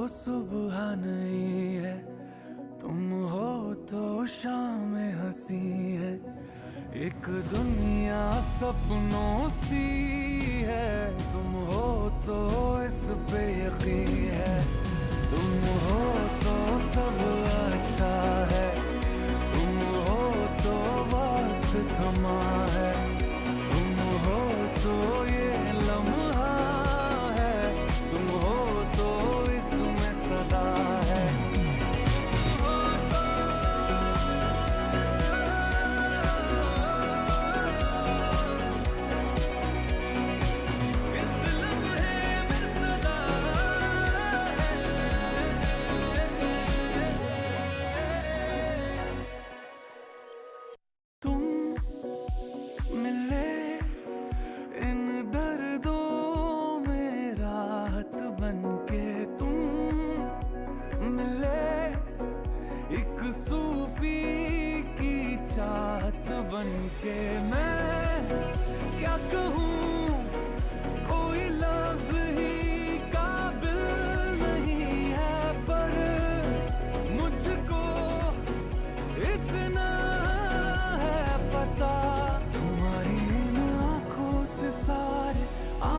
सुबह नहीं है, तुम हो तो शाम हंसी है। एक दुनिया सपनों सी है, तुम हो तो इस पे यकीन है। तुम हो तो सब अच्छा है, तुम हो तो वक्त थमा है। तुम हो तो ये लम्हा है, तुम हो तो इसमें सदा है। इस लम्हे में सदा है। तुम मिले इन दर्दों में राहत बनके, तुम मिले एक सूफी की चाहत बनके। मैं क्या कहूँ